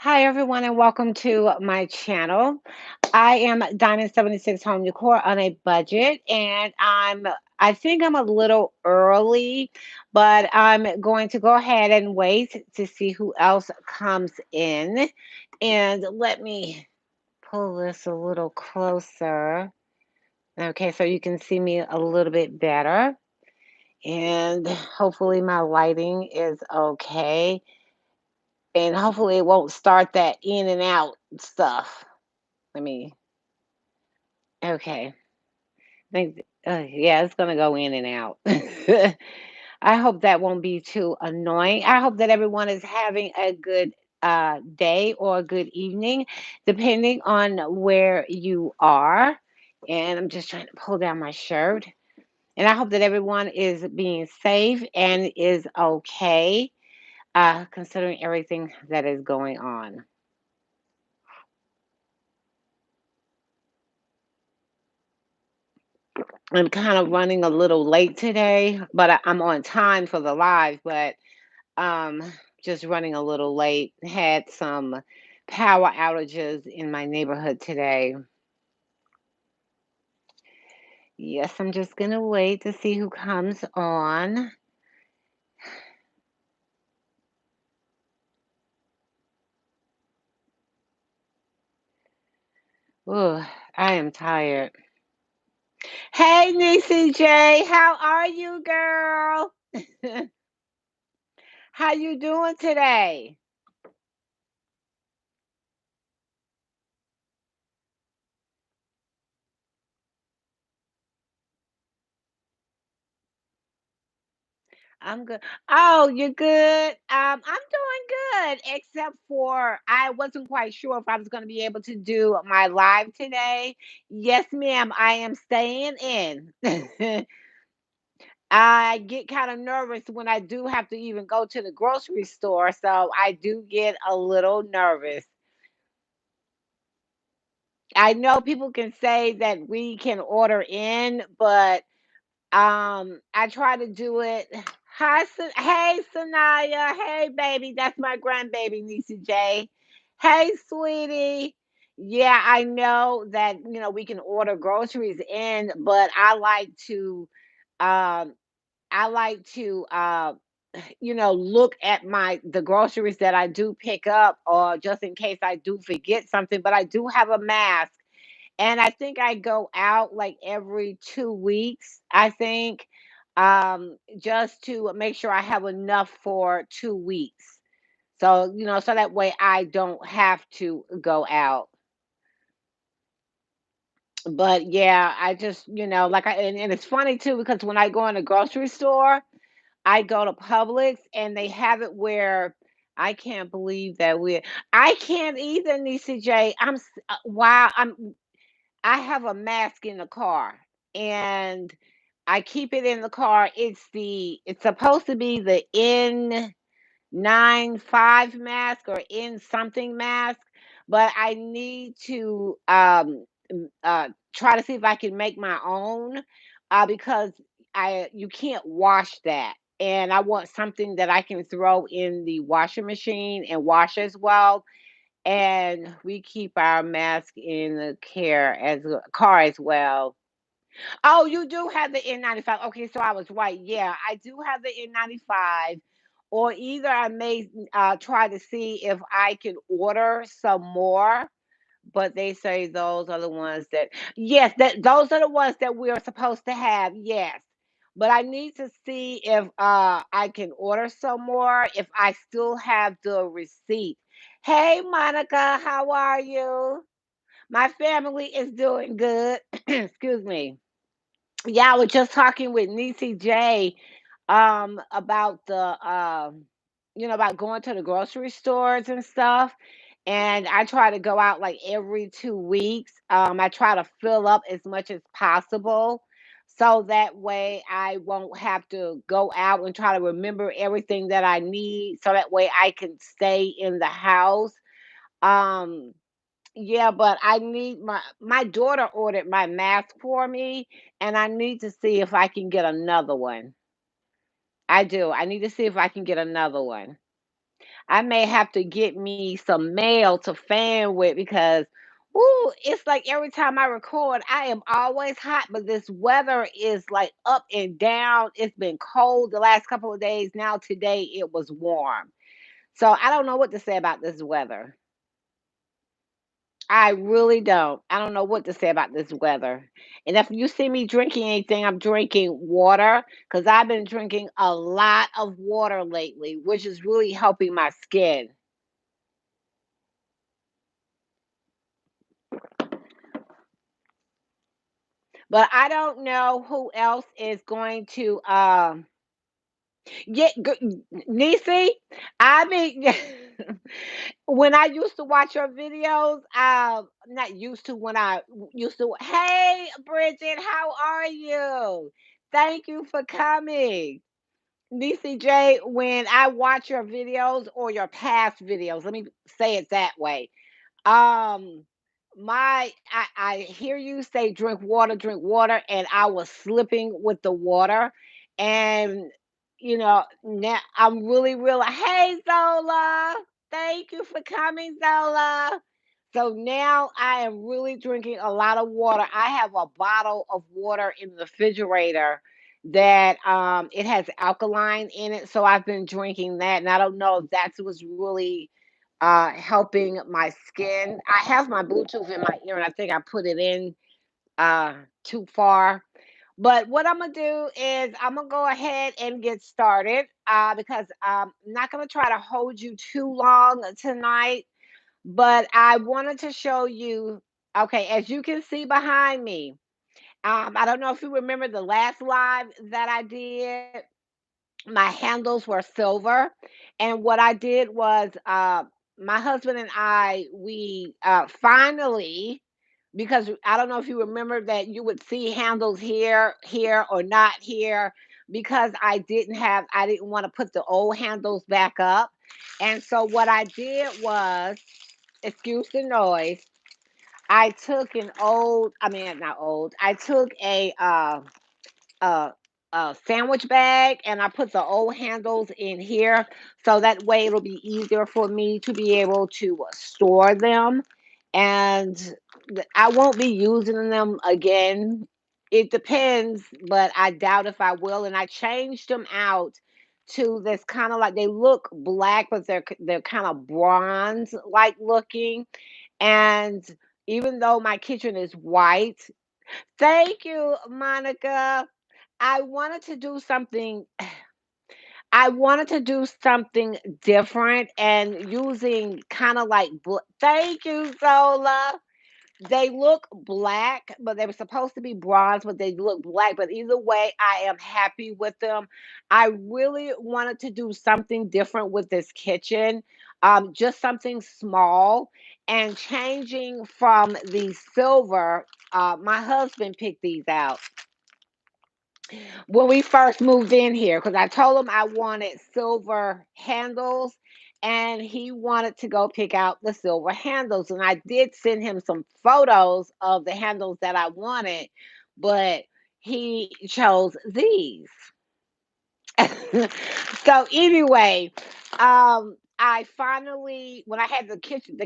Hi, everyone, and welcome to my channel. I am Diamond 76 Home Decor on a budget, and I think I'm a little early, but I'm going to go ahead and wait to see who else comes in. And let me pull this a little closer. Okay, so you can see me a little bit better. And hopefully my lighting is okay. And hopefully it won't start that in and out stuff. Let me okay. Think yeah, it's gonna go in and out. I hope that won't be too annoying. I hope that everyone is having a good day or a good evening, depending on where you are. And I'm just trying to pull down my shirt. And I hope that everyone is being safe and is okay, considering everything that is going on. I'm kind of running a little late today, but I'm on time for the live, but um just running a little late. Had some power outages in my neighborhood today. Yes, I'm just gonna wait to see who comes on. Ooh, I am tired. Hey, Niecy J, how are you, girl? How you doing today? I'm good. Oh, you're good. I'm doing good, except for I wasn't quite sure if I was going to be able to do my live today. Yes, ma'am, I am staying in. I get kind of nervous when I do have to even go to the grocery store, so I do get a little nervous. I know people can say that we can order in, but I try to do it. Hey, Sanaya. Hey, baby. That's my grandbaby, Nisa J. Hey, sweetie. Yeah, I know that, we can order groceries in, but um, I like to, look at the groceries that I do pick up, or just in case I do forget something, but I do have a mask and I think I go out like every 2 weeks, I think, just to make sure I have enough for 2 weeks. So, so that way I don't have to go out. But yeah, I just, like and it's funny too because when I go in a grocery store, I go to Publix and they have it where I can't believe that I can't either, Nisa J. Wow, I have a mask in the car and I keep it in the car. It's supposed to be the N95 mask or N something mask, but I need to try to see if I can make my own because I you can't wash that. And I want something that I can throw in the washing machine and wash as well, and we keep our mask in the car as well. Oh, you do have the N95. Okay, so I was right. Yeah, I do have the N95. Or either I may try to see if I can order some more, but they say those are the ones that, yes, that those are the ones that we're supposed to have. Yes. But I need to see if I can order some more if I still have the receipt. Hey, Monica, how are you? My family is doing good. Excuse me. Yeah, I was just talking with Niecy J about about going to the grocery stores and stuff. And I try to go out like every 2 weeks. I try to fill up as much as possible so that way I won't have to go out and try to remember everything that I need so that way I can stay in the house. Um yeah, but I need my daughter ordered my mask for me, and I need to see if I can get another one. I do. I need to see if I can get another one. I may have to get me some mail to fan with because ooh, it's like every time I record, I am always hot, but this weather is like up and down. It's been cold the last couple of days. Now today it was warm. So I don't know what to say about this weather. I really don't. I don't know what to say about this weather. And if you see me drinking anything, I'm drinking water because I've been drinking a lot of water lately, which is really helping my skin. But I don't know who else is going to get Nisi. I mean, when I used to watch your videos, not used to when I used to. Hey, Bridget, how are you? Thank you for coming. DCJ, when I watch your videos or your past videos, let me say it that way. Um, I hear you say drink water, and I was slipping with the water, and now I'm really hey Zola, thank you for coming, Zola. So now I am really drinking a lot of water. I have a bottle of water in the refrigerator that it has alkaline in it, so I've been drinking that, and I don't know if that's what's really helping my skin. I have my Bluetooth in my ear, and I think I put it in uh, too far. But what I'm gonna do is I'm gonna go ahead and get started because I'm not gonna try to hold you too long tonight. But I wanted to show you. Okay, as you can see behind me, I don't know if you remember the last live that I did. My handles were silver, and what I did was my husband and we finally, because I don't know if you remember that you would see handles here or not here, because I didn't want to put the old handles back up. And so what I did was, excuse the noise, I took an old, I mean not old, I took a a sandwich bag, and I put the old handles in here, so that way it'll be easier for me to be able to store them. And I won't be using them again. It depends, but I doubt if I will. And I changed them out to this kind of like, they look black, but they're kind of bronze like looking. And even though my kitchen is white, thank you, Monica. I wanted to do something I wanted to do something different and using kind of like thank you, Zola. They look black, but they were supposed to be bronze, but they look black. But either way, I am happy with them. I really wanted to do something different with this kitchen, just something small and changing from the silver. My husband picked these out when we first moved in here because I told him I wanted silver handles, and he wanted to go pick out the silver handles. And I did send him some photos of the handles that I wanted, but he chose these. So anyway, I finally, when I had the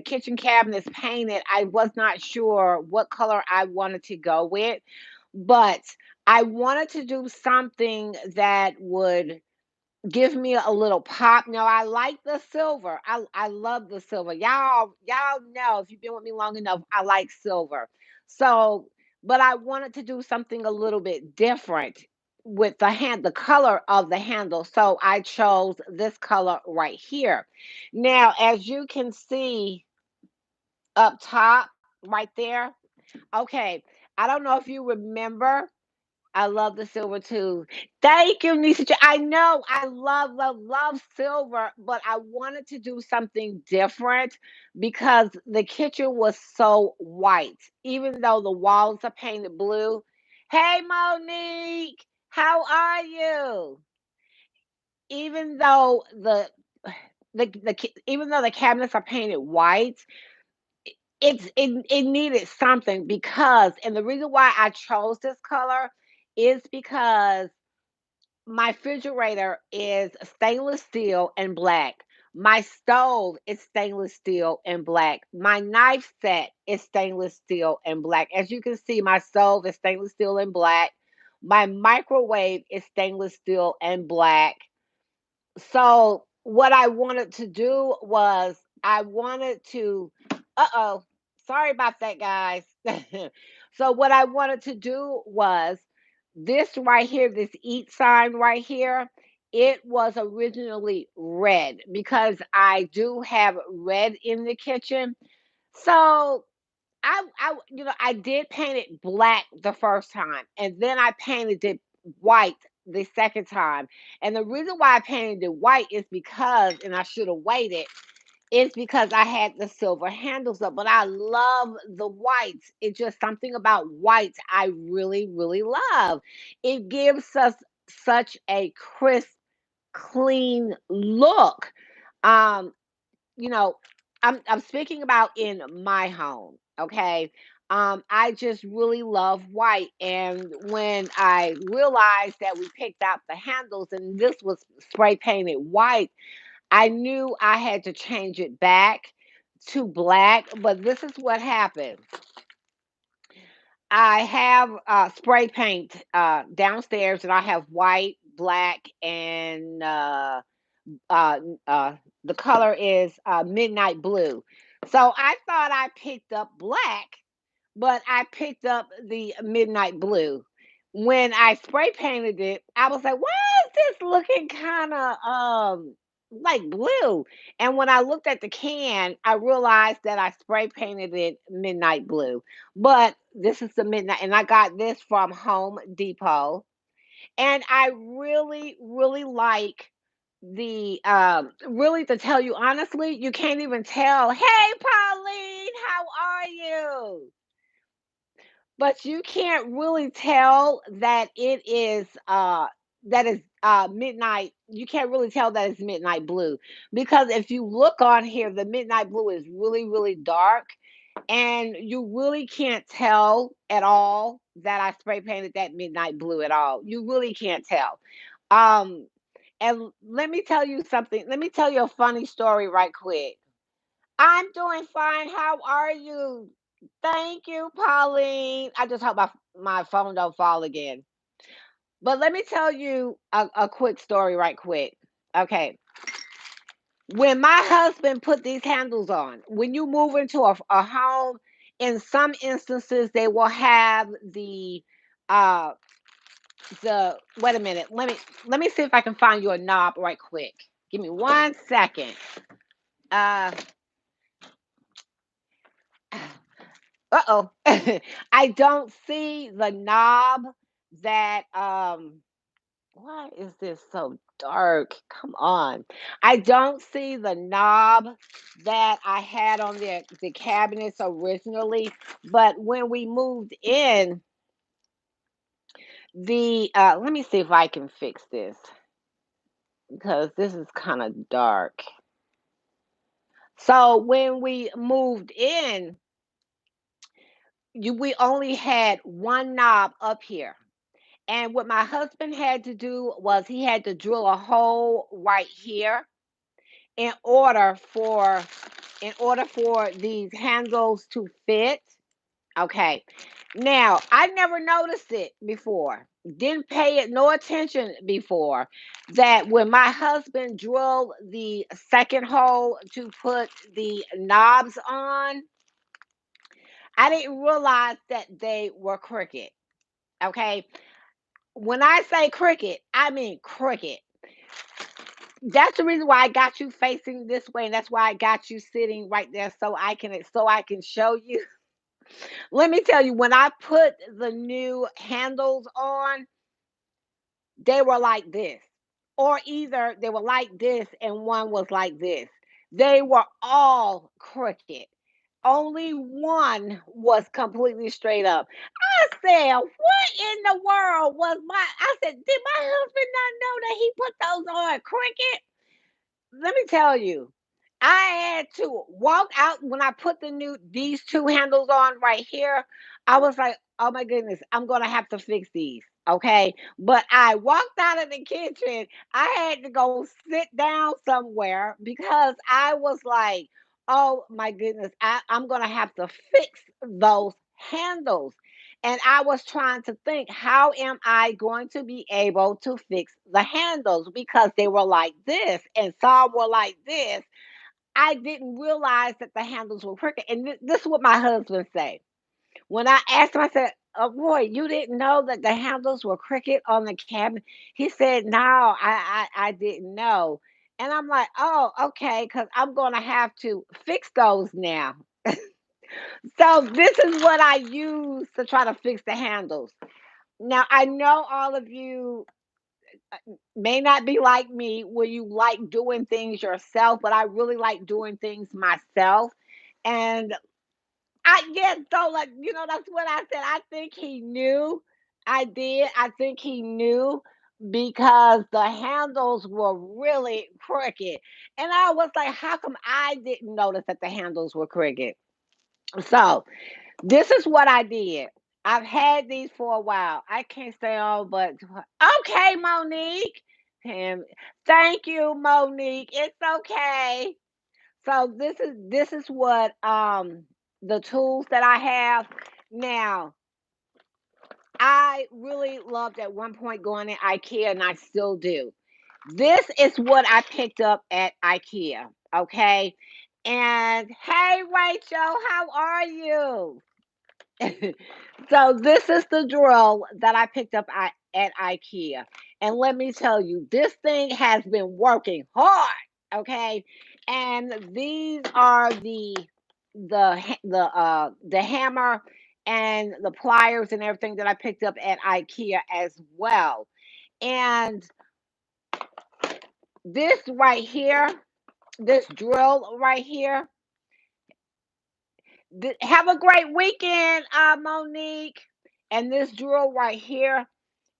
kitchen cabinets painted, I was not sure what color I wanted to go with, but I wanted to do something that would give me a little pop. Now I like the silver. I love the silver. Y'all know if you've been with me long enough, I like silver. So, but I wanted to do something a little bit different with the color of the handle. So I chose this color right here. Now, as you can see up top right there, okay, I don't know if you remember, I love the silver too. Thank you, Nisha. I know I love silver, but I wanted to do something different because the kitchen was so white, even though the walls are painted blue. Hey, Monique, how are you? Even though even though the cabinets are painted white, it needed something because, and the reason why I chose this color is because my refrigerator is stainless steel and black, My stove is stainless steel and black. My knife set is stainless steel and black. As you can see, my stove is stainless steel and black. My microwave is stainless steel and black. So what I wanted to do was I wanted to uh-oh, sorry about that, guys. So what I wanted to do was this right here, this eat sign right here, it was originally red because I do have red in the kitchen. So I did paint it black the first time, and then I painted it white the second time. And the reason why I painted it white is because, and I should have waited, is because I had the silver handles up. But I love the whites. It's just something about whites I really, really love. It gives us such a crisp, clean look. Um, you know, I'm speaking about in my home, okay? I just really love white, and when I realized that we picked out the handles and this was spray painted white, I knew I had to change it back to black. But this is what happened. I have spray paint downstairs, and I have white, black, and uh, uh, the color is midnight blue. So I thought I picked up black, but I picked up the midnight blue. When I spray painted it, I was like, "Why is this looking kind of like blue?" And when I looked at the can, I realized that I spray painted it midnight blue. But this is the midnight, and I got this from Home Depot, and I really, really like the really, to tell you honestly, you can't even tell. Hey Pauline, how are you? But you can't really tell that it is midnight. You can't really tell that it's midnight blue, because if you look on here, the midnight blue is really, really dark, and you really can't tell at all that I spray painted that midnight blue at all. You really can't tell. Um, and let me tell you something. Let me tell you a funny story right quick. I'm doing fine. How are you? Thank you, Pauline. I just hope my phone don't fall again. But let me tell you a quick story right quick. Okay. When my husband put these handles on, when you move into a home, in some instances they will have uh the wait a minute. Let me see if I can find you a knob right quick. Give me 1 second. Uh Uh-oh. I don't see the knob that why is this so dark? Come on. I don't see the knob that I had on the cabinets originally, but when we moved in, the let me see if I can fix this because this is kind of dark. So when we moved in, we only had one knob up here. And what my husband had to do was he had to drill a hole right here in order for these handles to fit. Okay. Now, I never noticed it before. Didn't pay it no attention before, that when my husband drilled the second hole to put the knobs on, I didn't realize that they were crooked. Okay. When I say cricket, I mean cricket. That's the reason why I got you facing this way, and that's why I got you sitting right there so I can show you. Let me tell you, when I put the new handles on, they were like this. Or either they were like this and one was like this. They were all crooked. Only one was completely straight up. I said, "What in the world was my?" I said, "Did my husband not know that he put those on crooked?" Let me tell you, I had to walk out when I put these two handles on right here. I was like, "Oh my goodness, I'm gonna have to fix these." Okay. But I walked out of the kitchen. I had to go sit down somewhere because I was like, oh my goodness, I'm going to have to fix those handles. And I was trying to think, how am I going to be able to fix the handles? Because they were like this and some were like this. I didn't realize that the handles were crooked. And this is what my husband said. When I asked him, I said, "Oh, Roy, you didn't know that the handles were crooked on the cabinet?" He said, "No, I didn't know." And I'm like, "Oh, okay, because I'm going to have to fix those now." So this is what I use to try to fix the handles. Now I know all of you may not be like me where you like doing things yourself, but I really like doing things myself. And so like, that's what I said. I think he knew. I did. I think he knew because the handles were really crooked. And I was like, how come I didn't notice that the handles were crooked? So this is what I did. I've had these for a while. I can't stay on, but okay, Monique. Pam, thank you, Monique. It's okay. So this is what the tools that I have now. I really loved at one point going to IKEA, and I still do. This is what I picked up at IKEA. Okay. And hey, Rachel, how are you? So this is the drill that I picked up at IKEA. And let me tell you, this thing has been working hard. Okay. And these are the hammer and the pliers and everything that I picked up at IKEA as well. And this right here, this drill right here, have a great weekend, Monique. And this drill right here,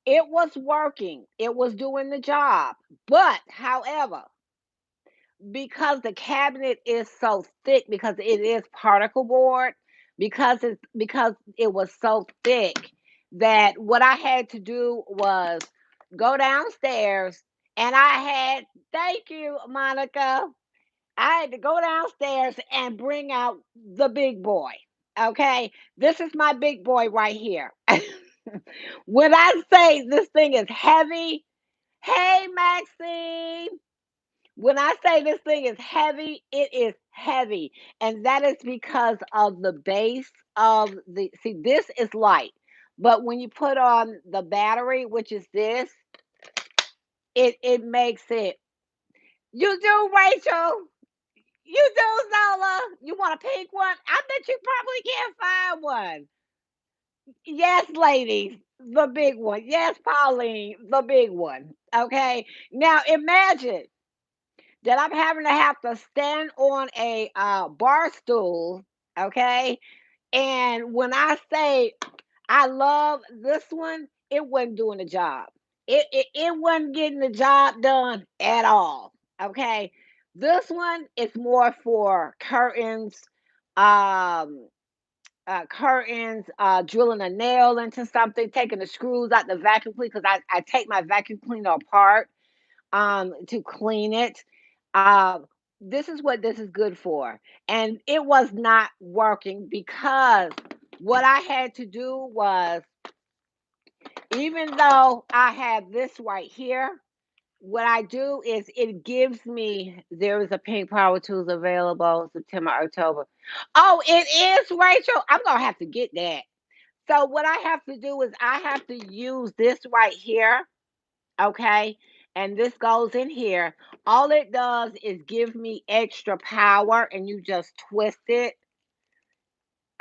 it was working. It was doing the job. But however, because the cabinet is so thick, because it is particle board, because it was so thick, that what I had to do was go downstairs, and I had, thank you, Monica. I had to go downstairs and bring out the big boy. Okay, this is my big boy right here. When I say this thing is heavy, hey Maxine, when I say this thing is heavy, it is heavy. And that is because of the base of see, this is light. But when you put on the battery, which is this, it makes it. You do, Rachel. You do, Zola. You want a pink one? I bet you probably can't find one. Yes, ladies, the big one. Yes, Pauline, the big one. Okay. Now imagine that I'm having to have to stand on a bar stool. Okay. And when I say I love this one, it wasn't doing the job. It wasn't getting the job done at all. Okay. This one is more for curtains, um, drilling a nail into something, taking the screws out the vacuum cleaner because I take my vacuum cleaner apart to clean it. Um, this is what this is good for. And it was not working because what I had to do was, even though I have this right here, what I do is it gives me, there is a pink power tools available September, October. Oh, it is, Rachel. I'm gonna have to get that. So what I have to do is I have to use this right here, okay? And this goes in here. All it does is give me extra power, and you just twist it,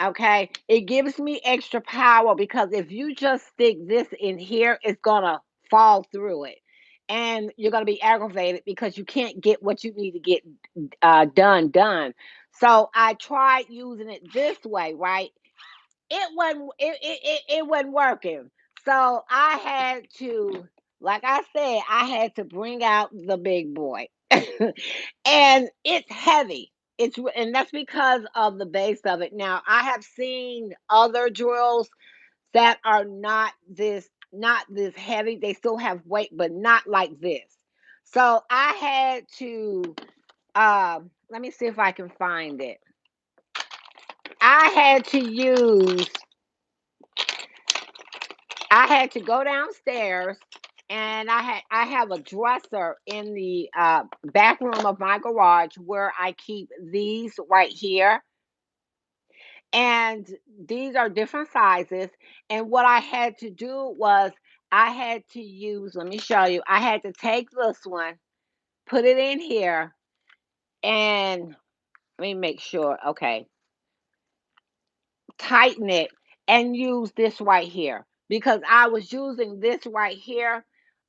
okay? It gives me extra power because if you just stick this in here, it's gonna fall through it. And you're gonna be aggravated because you can't get what you need to get done. So I tried using it this way, right? It wasn't working. So I had to, like I said, I had to bring out the big boy. And it's heavy. And that's because of the base of it. Now, I have seen other drills that are not this. not this heavy. They still have weight, but not like this. So I had to let me see if I can find it. I had to use I had to go downstairs and I have a dresser in the back room of my garage where I keep these right here. And these are different sizes. And what I had to do was I had to use, let me show you. I had to take this one, put it in here, and let me make sure. Okay, tighten it and use this right here because I was using this right here.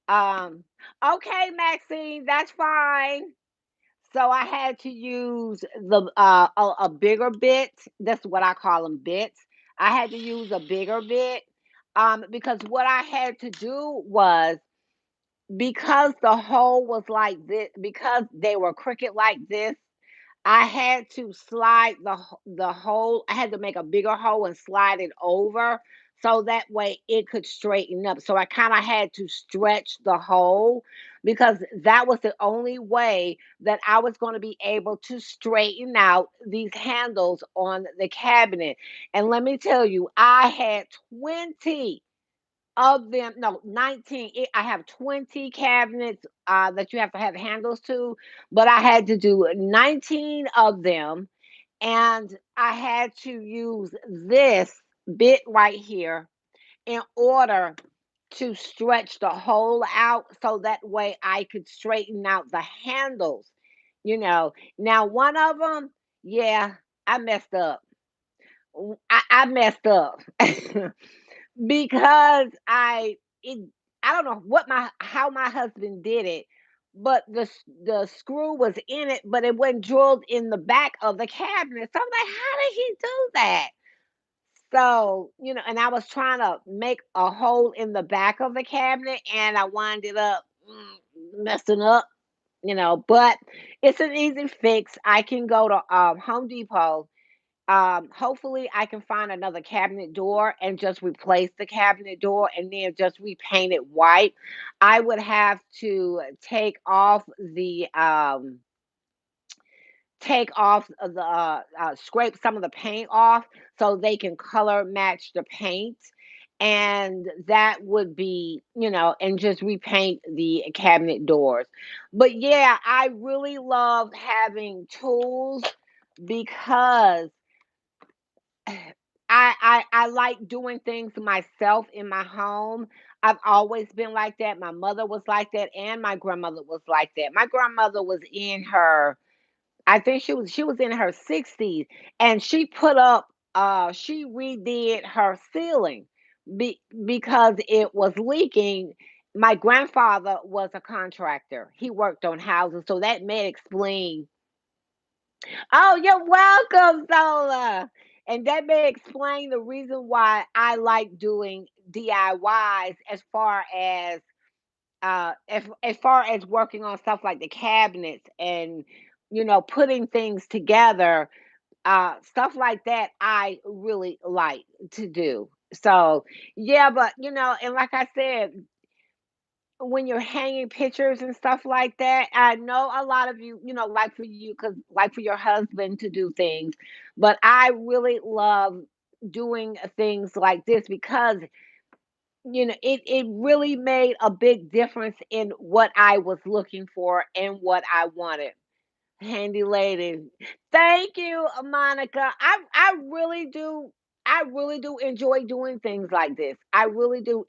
Um, okay, Maxine, that's fine. So I had to use a bigger bit. That's what I call them, bits. I had to use a bigger bit because what I had to do was because the hole was like this, because they were crooked like this. I had to slide the hole. I had to make a bigger hole and slide it over so that way it could straighten up. So I kind of had to stretch the hole because that was the only way that I was going to be able to straighten out these handles on the cabinet. And let me tell you, I had 20 of them, no, 19. I have 20 cabinets that you have to have handles to, but I had to do 19 of them. And I had to use this bit right here in order to stretch the hole out so that way I could straighten out the handles. Now one of them, yeah, I messed up. I messed up. Because I don't know what my how my husband did it, but the screw was in it, but it wasn't drilled in the back of the cabinet. So I'm like, how did he do that? So, and I was trying to make a hole in the back of the cabinet and I winded up messing up, but it's an easy fix. I can go to Home Depot. Hopefully I can find another cabinet door and just replace the cabinet door and then just repaint it white. I would have to take off the scrape some of the paint off so they can color match the paint, and that would be, and just repaint the cabinet doors. But yeah, I really love having tools because I like doing things myself in my home. I've always been like that. My mother was like that, and my grandmother was like that. My grandmother was in her, I think she was in her 60s, and she redid her ceiling because it was leaking. My grandfather was a contractor. He worked on houses, so that may explain. Oh, you're welcome, Zola. And that may explain the reason why I like doing DIYs as far as working on stuff like the cabinets and putting things together. Stuff like that I really like to do. So yeah, but and like I said, when you're hanging pictures and stuff like that, I know a lot of you, like for you, because like for your husband to do things, but I really love doing things like this because it really made a big difference in what I was looking for and what I wanted. Handy lady, thank you, Monica. I really do enjoy doing things like this. I really do.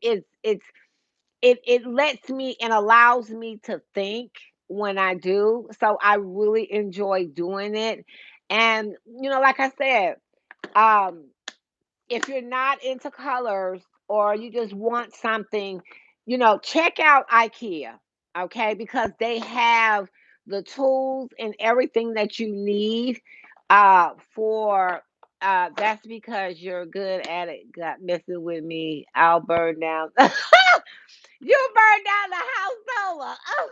It lets me and allows me to think when I do. So I really enjoy doing it. And like I said, um, if you're not into colors or you just want something, check out IKEA, okay? Because they have the tools and everything that you need for that's because you're good at it. Got messing with me. I'll burn down. You burned down the house, Nola. Oh,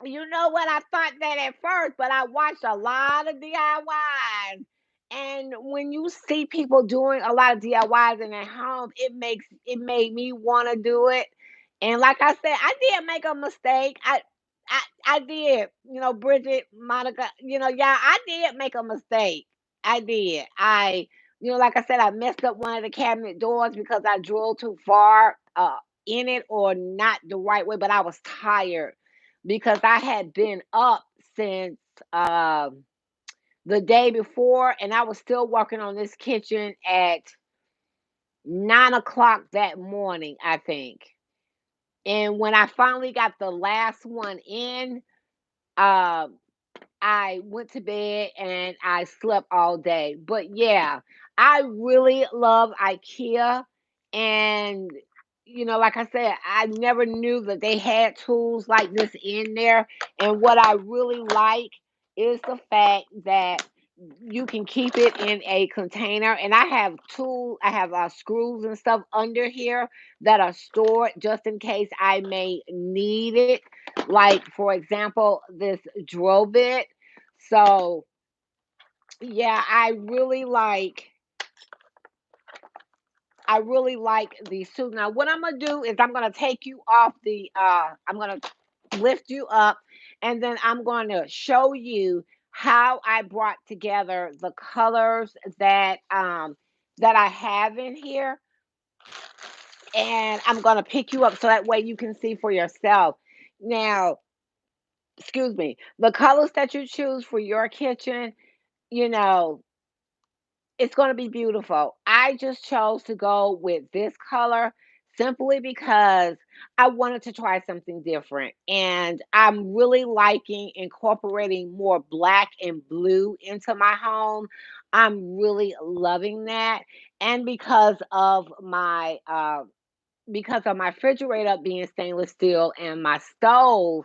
you know what? I thought that at first, but I watched a lot of DIYs, And when you see people doing a lot of DIYs in their home, it made me want to do it. And like I said, I did make a mistake. I did. You know, Bridget, Monica. You know, yeah, I did make a mistake. I did. Like I said, I messed up one of the cabinet doors because I drilled too far in it or not the right way. But I was tired because I had been up since. The day before, and I was still working on this kitchen at 9 o'clock that morning, I think. And when I finally got the last one in, uh, I went to bed and I slept all day. But yeah, I really love IKEA. And, like I said, I never knew that they had tools like this in there. And what I really like is the fact that you can keep it in a container. And I have screws and stuff under here that are stored just in case I may need it. Like, for example, this drill bit. So yeah, I really like these two. Now what I'm gonna do is I'm gonna take you off I'm gonna lift you up, and then I'm gonna show you how I brought together the colors that I have in here, and I'm gonna pick you up so that way you can see for yourself. Now, excuse me, the colors that you choose for your kitchen, you know, it's going to be beautiful. I just chose to go with this color simply because I wanted to try something different. And I'm really liking incorporating more black and blue into my home. I'm really loving that. And because of my refrigerator being stainless steel and my stove,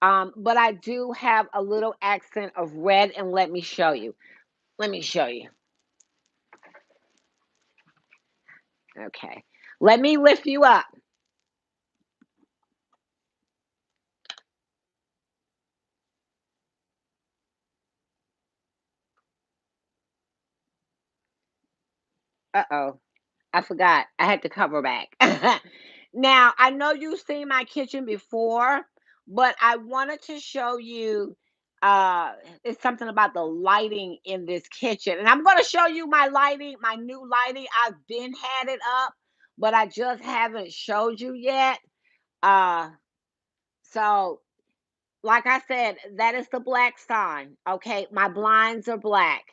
but I do have a little accent of red, and let me show you. Let me show you. Okay. Let me lift you up. Uh-oh. I forgot. I had to cover back. Now, I know you've seen my kitchen before, but I wanted to show you uh it's something about the lighting in this kitchen. And I'm going to show you my lighting, my new lighting. I've been had it up, but I just haven't showed you yet. Uh so like I said, that is the black sign. Okay. My blinds are black.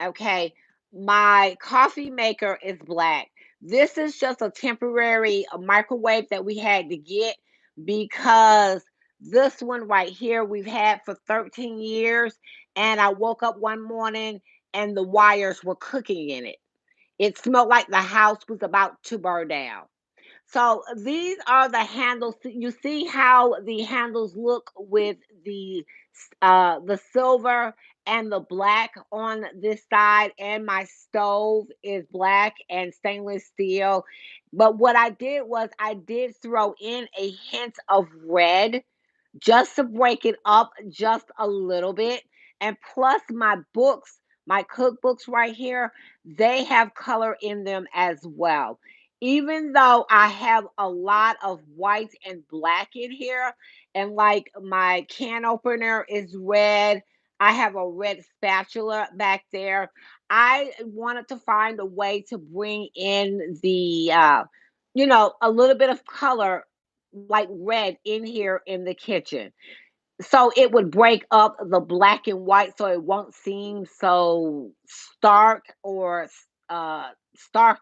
Okay. My coffee maker is black. This is just a temporary microwave that we had to get because this one right here we've had for 13 years. And I woke up one morning and the wires were cooking in it. It smelled like the house was about to burn down. So these are the handles. You see how the handles look with the silver and the black on this side, and my stove is black and stainless steel. But what I did was I did throw in a hint of red just to break it up just a little bit. And plus, my books, my cookbooks right here, they have color in them as well. Even though I have a lot of white and black in here, and like my can opener is red, I have a red spatula back there. I wanted to find a way to bring in a little bit of color like red in here in the kitchen. So it would break up the black and white so it won't seem so stark or stark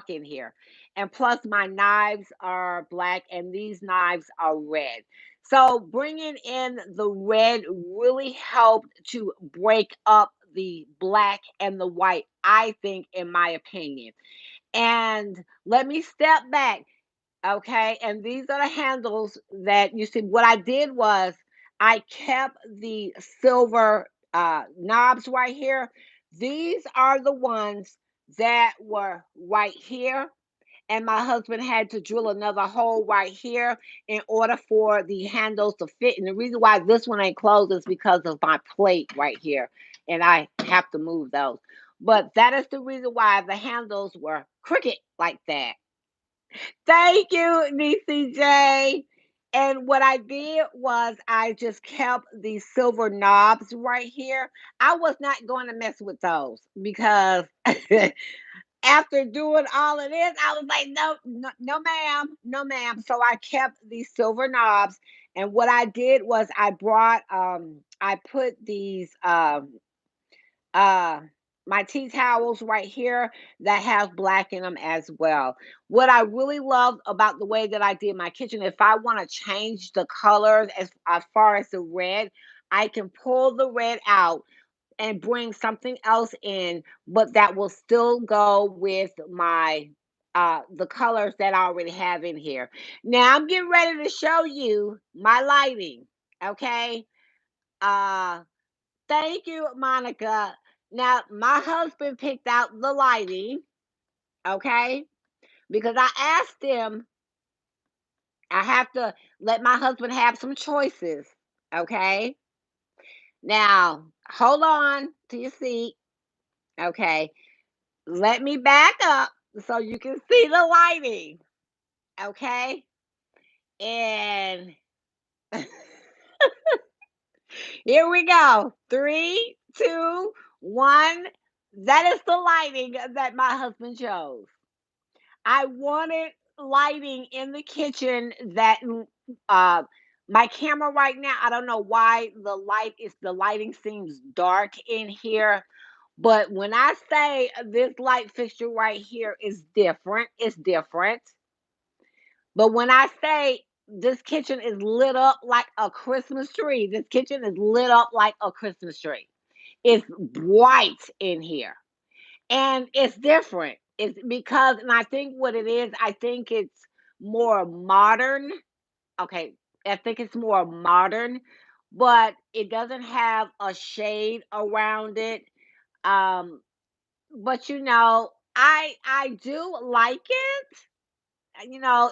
in here. And plus my knives are black and these knives are red. So bringing in the red really helped to break up the black and the white, I think, in my opinion. And let me step back. Okay, and these are the handles that you see. What I did was I kept the silver knobs right here. These are the ones that were right here, and my husband had to drill another hole right here in order for the handles to fit. And the reason why this one ain't closed is because of my plate right here. and I have to move those. But that is the reason why the handles were crooked like that. Thank you, DCJ. And what I did was I just kept these silver knobs right here. I was not going to mess with those because after doing all of this, I was like, no, no, no, ma'am, no, ma'am. So I kept these silver knobs. And what I did was I put these uh my tea towels right here that have black in them as well. What I really love about the way that I did my kitchen, if I want to change the colors as far as the red, I can pull the red out and bring something else in, but that will still go with my the colors that I already have in here. Now I'm getting ready to show you my lighting. Okay. Uh Thank you, Monica. Now, my husband picked out the lighting, okay? Because I asked him, I have to let my husband have some choices, okay? Now, hold on to your seat, okay? Let me back up so you can see the lighting, okay? And here we go. Three, two, one. That is the lighting that my husband chose. I wanted lighting in the kitchen that uh my camera right now, I don't know why the lighting seems dark in here, but when I say this light fixture right here is different, it's different. But when I say this kitchen is lit up like a Christmas tree, this kitchen is lit up like a Christmas tree. It's bright in here. And it's different. It's because, and I think what it is, I think it's more modern. Okay, I think it's more modern, but it doesn't have a shade around it. Um, but I do like it.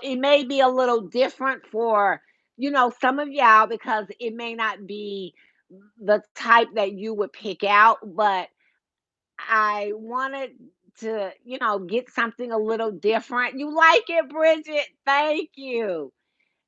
It may be a little different for some of y'all because it may not be the type that you would pick out, but I wanted to, get something a little different. You like it, Bridget? Thank you.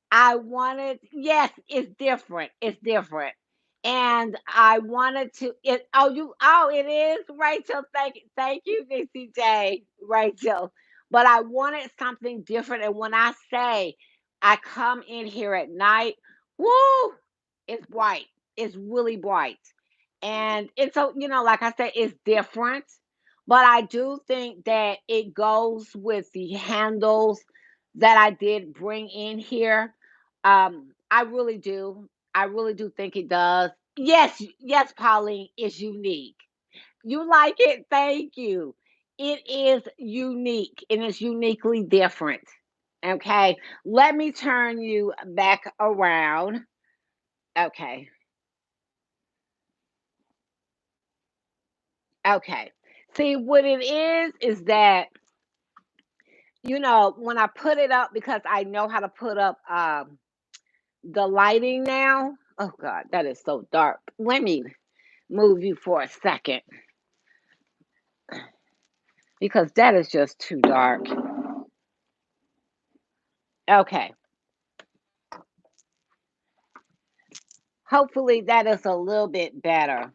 I wanted, yes, it's different. It's different. And I wanted to it is Rachel. Thank you, VCJ, Rachel. But I wanted something different. And when I say I come in here at night, woo, it's bright. It's really bright. And it's like I said, it's different. But I do think that it goes with the handles that I did bring in here. I really do. I really do think it does. Yes, yes, Pauline, it's unique. You like it? Thank you. It is unique and it's uniquely different. Okay, let me turn you back around. Okay, okay. See, what it is that, when I put it up, because I know how to put up the lighting now. Oh, God, that is so dark. Let me move you for a second because that is just too dark. Okay. Hopefully that is a little bit better.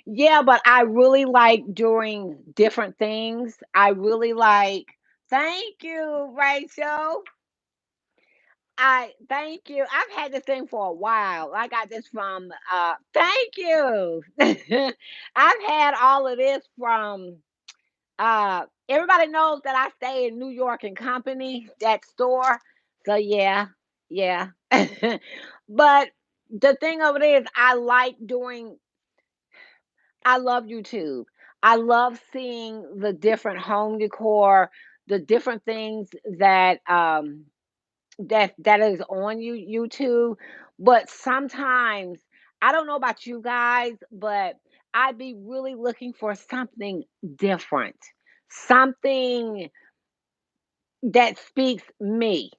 Yeah, but I really like doing different things. I really like, thank you, Rachel. I thank you. I've had this thing for a while. I got this from thank you. I've had all of this from everybody knows that I stay in New York and Company, that store. So yeah, yeah. But the thing of it is I love YouTube. I love seeing the different home decor, the different things that is on YouTube. But sometimes I don't know about you guys, but I'd be really looking for something different, something that speaks me.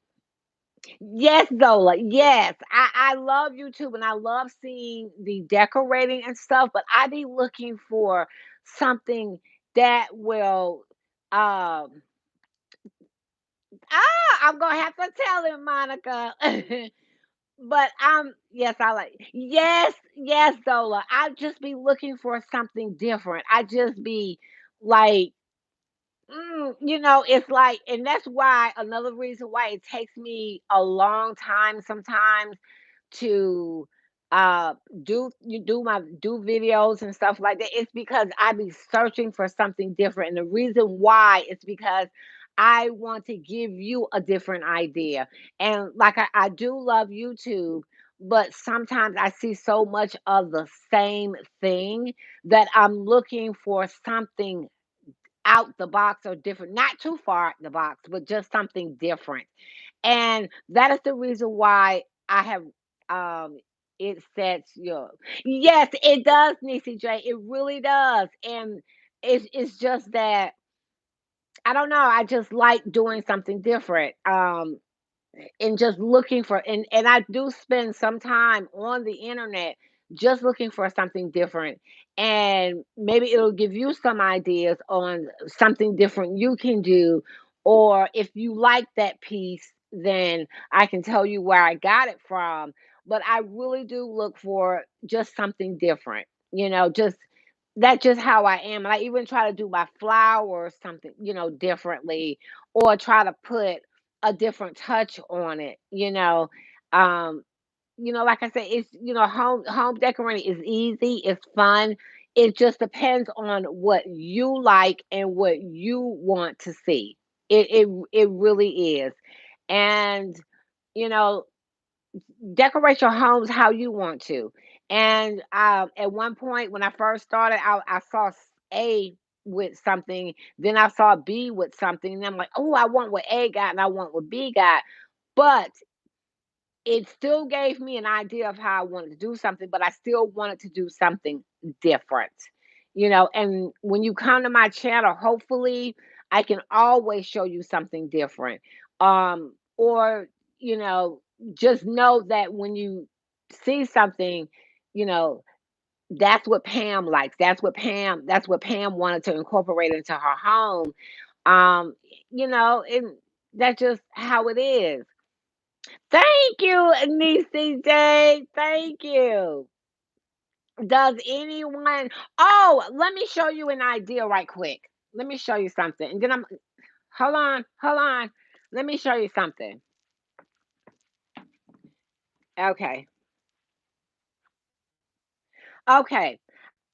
Yes, Zola. Yes. I love YouTube and I love seeing the decorating and stuff, but I be looking for something that will um I'm gonna have to tell him, Monica. But yes, I like yes, yes, Zola. I just be looking for something different. I just be like it's like, and that's why another reason why it takes me a long time sometimes to uh do videos and stuff like that. It's because I be searching for something different. And the reason why is because I want to give you a different idea. And like I do love YouTube, but sometimes I see so much of the same thing that I'm looking for something out the box or different, not too far out the box, but just something different. And that is the reason why I have it sets your yes, it does, Nisi J. It really does. And it's just that I don't know, I just like doing something different. And just looking for and I do spend some time on the internet just looking for something different. And maybe it'll give you some ideas on something different you can do. Or if you like that piece, then I can tell you where I got it from. But I really do look for just something different, just that's just how I am. And I even try to do my flowers something, differently, or try to put a different touch on it. Um, like I said, it's home decorating is easy, it's fun. It just depends on what you like and what you want to see. It really is. And you know, decorate your homes how you want to. And at one point when I first started, I saw A with something, then I saw B with something, and I'm like, oh, I want what A got and I want what B got. But it still gave me an idea of how I wanted to do something, but I still wanted to do something different. And when you come to my channel, hopefully I can always show you something different. Or, you know, just know that when you see something, you know, that's what Pam likes. That's what Pam wanted to incorporate into her home. And that's just how it is. Thank you, Niecy J. Thank you. Does anyone Oh, let me show you an idea right quick. Let me show you something. And then I'm hold on, hold on. Let me show you something. Okay. Okay.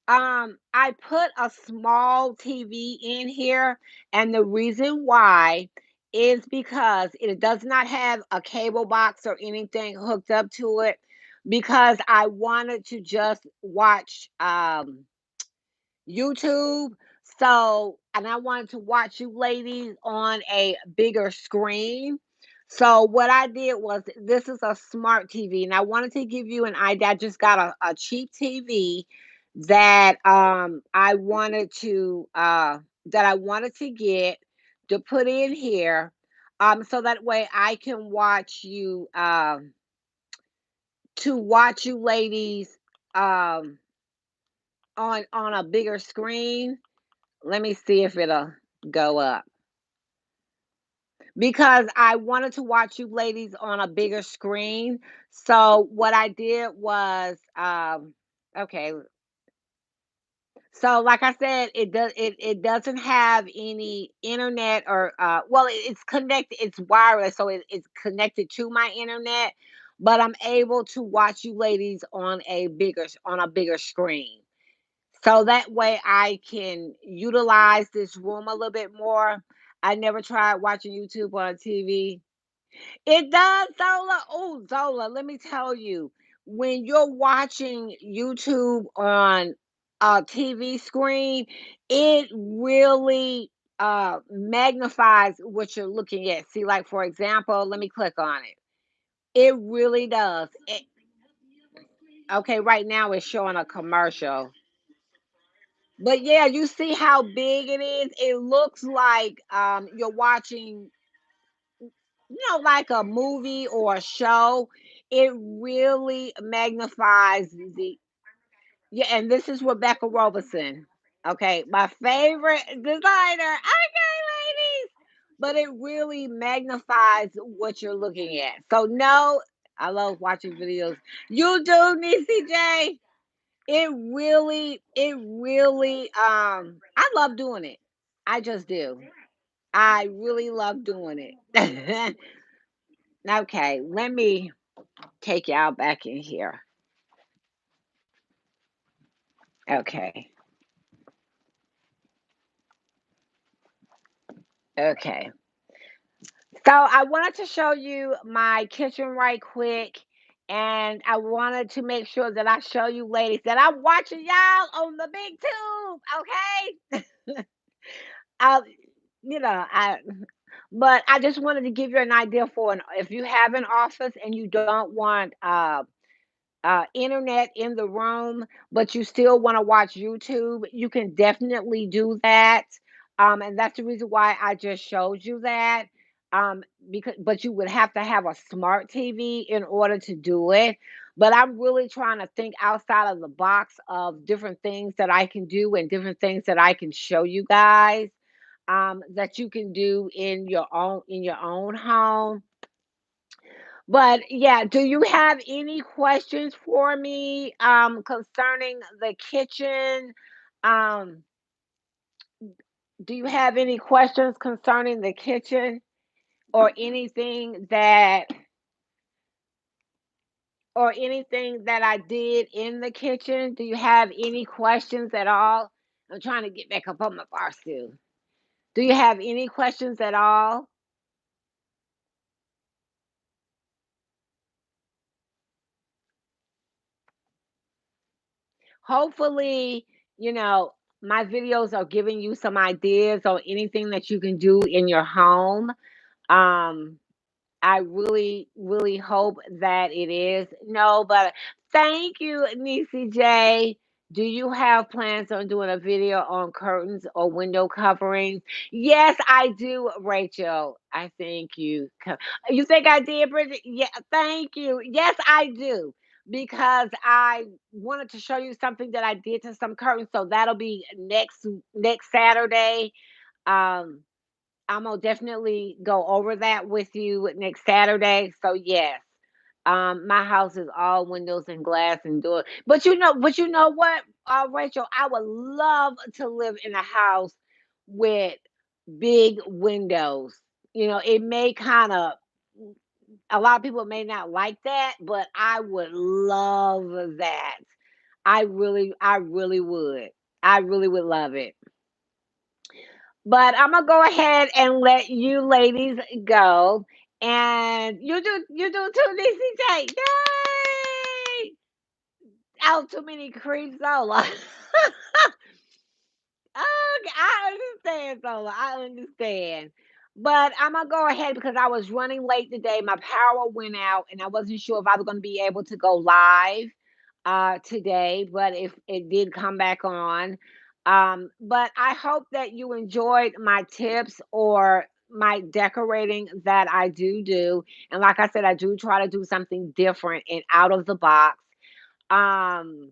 I put a small TV in here, and the reason why is because it does not have a cable box or anything hooked up to it because I wanted to just watch YouTube. So, and I wanted to watch you ladies on a bigger screen. So, what I did was this is a smart TV, and I wanted to give you an idea. I just got a cheap TV that I wanted to get to put in here, so that way I can watch you ladies um on a bigger screen. Let me see if it'll go up. Because I wanted to watch you ladies on a bigger screen. So what I did was okay. So like I said, it doesn't have any internet or well it's connected, it's wireless, so it's connected to my internet, but I'm able to watch you ladies on a bigger screen. So that way I can utilize this room a little bit more. I never tried watching YouTube on a TV. It does, Zola. Oh, Zola, let me tell you, when you're watching YouTube on a TV screen, it really magnifies what you're looking at. See, like for example, let me click on it. It really does. Okay, right now it's showing a commercial. But yeah, you see how big it is? It looks like you're watching like a movie or a show, it really magnifies the yeah, and this is Rebecca Robertson. Okay, my favorite designer. Okay, ladies. But it really magnifies what you're looking at. So no, I love watching videos. You do, Nisi J. I love doing it. I just do. I really love doing it. Okay, let me take y'all back in here. Okay. Okay. So I wanted to show you my kitchen right quick. And I wanted to make sure that I show you ladies that I'm watching y'all on the big tube. Okay. I I but I just wanted to give you an idea for an if you have an office and you don't want internet in the room, but you still want to watch YouTube, you can definitely do that. And that's the reason why I just showed you that. Um, because but you would have to have a smart TV in order to do it. But I'm really trying to think outside of the box of different things that I can do and different things that I can show you guys that you can do in your own home. But yeah, do you have any questions for me concerning the kitchen? Um, do you have any questions concerning the kitchen or anything that I did in the kitchen? Do you have any questions at all? I'm trying to get back up on my bar stool. Do you have any questions at all? Hopefully, you know, my videos are giving you some ideas on anything that you can do in your home. Um, I really, really hope that it is. No, but thank you, Nisi J. Do you have plans on doing a video on curtains or window coverings? Yes, I do, Rachel. I thank you. You think I did, Bridget? Yeah, thank you. Yes, I do. Because I wanted to show you something that I did to some curtains. So that'll be next Saturday. Um, I'm gonna definitely go over that with you next Saturday. So yes, my house is all windows and glass and door. But you know what, Rachel, I would love to live in a house with big windows. It may kind of a lot of people may not like that, but I would love that. I really would. I really would love it. But I'm gonna go ahead and let you ladies go, and you do too, DCJ. Yay! Out too many creeps, Zola. Okay, I understand, Zola. I understand. But I'm gonna go ahead because I was running late today. My power went out, and I wasn't sure if I was gonna be able to go live today. But if it did come back on, but I hope that you enjoyed my tips or my decorating that I do. And like I said, I do try to do something different and out of the box. Um,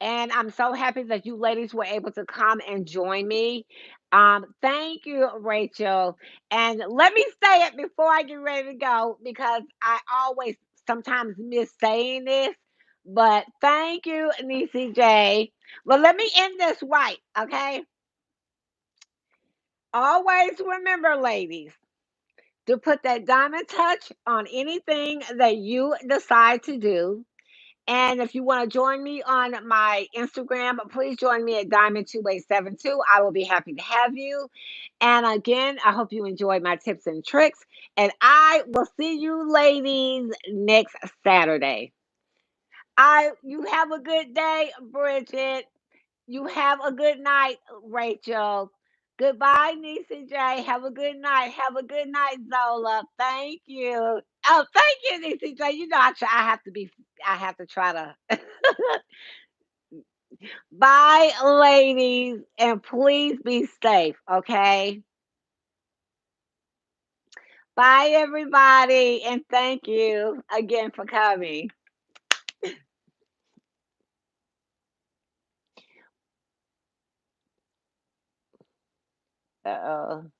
and I'm so happy that you ladies were able to come and join me. Thank you, Rachel. And let me say it before I get ready to go because I always sometimes miss saying this. But thank you, Nisi J. Well, let me end this right, okay? Always remember, ladies, to put that diamond touch on anything that you decide to do. And if you want to join me on my Instagram, please join me at Diamond2872. I will be happy to have you. And again, I hope you enjoyed my tips and tricks. And I will see you ladies next Saturday. You have a good day, Bridget. You have a good night, Rachel. Goodbye, Nisa J. Have a good night. Have a good night, Zola. Thank you. Oh, thank you, Nisa J. I have to be. I have to try to. Bye, ladies, and please be safe. Okay. Bye, everybody, and thank you again for coming. Uh oh.